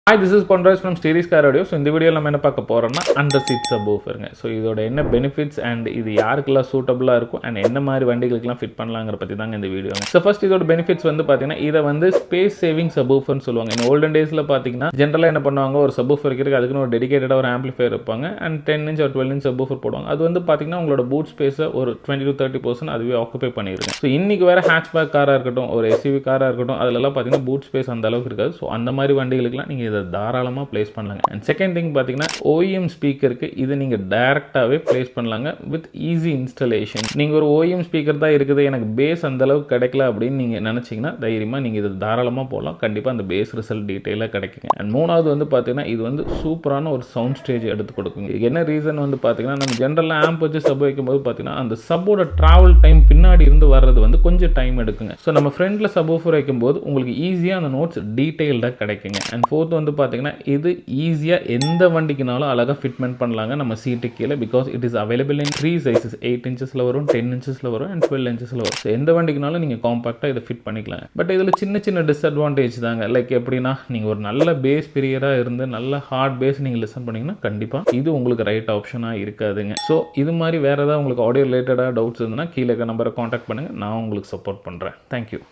Hi, this is Conrad from Series Car Audio. So இந்த வீடியோல நம்ம என்ன பார்க்க போறோம்னா அண்டர் சீட் சப்வூஃபர்ங்க. ஸோ இதோட என்ன பெனிஃபிட்ஸ் அண்ட் இது யாருக்கெல்லாம் சூட்டபிளாக இருக்கும் அண்ட் என்ன மாதிரி வண்டிகளுக்கெல்லாம் ஃபிட் பண்ணலாங்கிற பற்றி தாங்க இந்த வீடியோங்க. ஸோ ஃபர்ஸ்ட் இதோட பெனிஃபிட்ஸ் வந்து பார்த்தீங்கன்னா இதை வந்து ஸ்பேஸ் சேவிங் சப்வூஃபர்னு சொல்லுவாங்க. இந்த ஓல்டன் டேஸில் பார்த்தீங்கன்னா ஜென்ரலாக என்ன பண்ணுவாங்க, ஒரு சப்வூஃபர் இருக்குது, அதுக்குன்னு ஒரு டெடிகேட்டடாக ஒரு ஆம்பிளிஃபையர் இருப்பாங்க and 10 inch or 12 inch subwoofer போடுவாங்க. அது வந்து பார்த்தீங்கன்னா உங்களோட பூட் ஸ்பேஸை ஒரு 20 to 30% அதுவே ஆக்குபை பண்ணிடுங்க. ஸோ இன்னைக்கு வேறு ஹேட்ச்பேக் காராக இருக்கட்டும், ஒரு எஸ்யூவி காராக இருக்கட்டும், அதிலெல்லாம் பார்த்தீங்கன்னா பூட் ஸ்பேஸ் அந்த அளவுக்கு இருக்காது. ஸோ அந்த மாதிரி வண்டிகளுக்குலாம் நீங்கள் இதை தாராளமாக ப்ளேஸ் பண்ணலாங்க. அண்ட் செகண்ட் திங் பார்த்தீங்கன்னா OEM ஸ்பீக்கருக்கு இது நீங்கள் டைரெக்டாகவே ப்ளேஸ் பண்ணலாங்க வித் ஈஸி இன்ஸ்டலேஷன். நீங்கள் ஒரு OEM ஸ்பீக்கர் தான் இருக்குது, எனக்கு பேஸ் அந்த அளவுக்கு கிடைக்கல அப்படின்னு நீங்கள் நினச்சிங்கன்னா தைரியமாக நீங்கள் இது தாராளமாக போகலாம். கண்டிப்பாக அந்த பேஸ் ரிசல்ட் டீட்டெயிலாக கிடைக்குங்க. அண்ட் மூணாவது வந்து பார்த்தீங்கன்னா இது வந்து சூப்பரான ஒரு சவுண்ட் ஸ்டேஜ் எடுத்து கொடுக்குங்க. என்ன ரீசன் வந்து பார்த்தீங்கன்னா நம்ம ஜென்ரலாக ஆம்ப் வச்சு சப் வைக்கும்போது பார்த்தீங்கன்னா அந்த சப்போட ட்ராவல் டைம் பின்னாடி இருந்து வர்றது வந்து கொஞ்சம் டைம் எடுக்குங்க. ஸோ நம்ம ஃப்ரண்ட்டில் சப்வூஃபர் வைக்கும்போது உங்களுக்கு ஈஸியாக அந்த நோட்ஸ் டீட்டெயில்டாக கிடைக்குங்க. அண்ட் ஃபோர்த் வந்து பார்த்தீங்கன்னா இது ஈஸியாக எந்த வண்டிக்குனாலும் அழகாக ஃபிட்மெண்ட் பண்ணலாங்க நம்ம சீட்டு கீழே. Because it is available in 3 sizes, 8 inchஸில் வரும், 10 inchஸில் வரும் அண்ட் 12 inchஸில் வரும். ஸோ எந்த வண்டிக்குனாலும் நீங்கள் காம்பாக்டாக இதை ஃபிட் பண்ணிக்கலாம். பட் இதில் சின்ன சின்ன டிஸ்அட்வான்டேஜ் தாங்க. லைக் எப்படின்னா நீங்கள் ஒரு நல்ல பேஸ் பிரியராக இருந்து நல்ல ஹார்ட் பேஸ் நீங்கள் லிசன் பண்ணிங்கன்னா கண்டிப்பாக இது உங்களுக்கு ரைட் ஆப்ஷனாக இருக்காதுங்க. ஸோ இது மாதிரி வேறு ஏதாவது உங்களுக்கு ஆடியோ ரிலேட்டடாக டவுட்ஸ் இருந்ததுன்னா கீழே இருக்க நம்பரை காண்டாக்ட் பண்ணுங்கள், நான் உங்களுக்கு சப்போர்ட் பண்ணுறேன். தேங்க்யூ.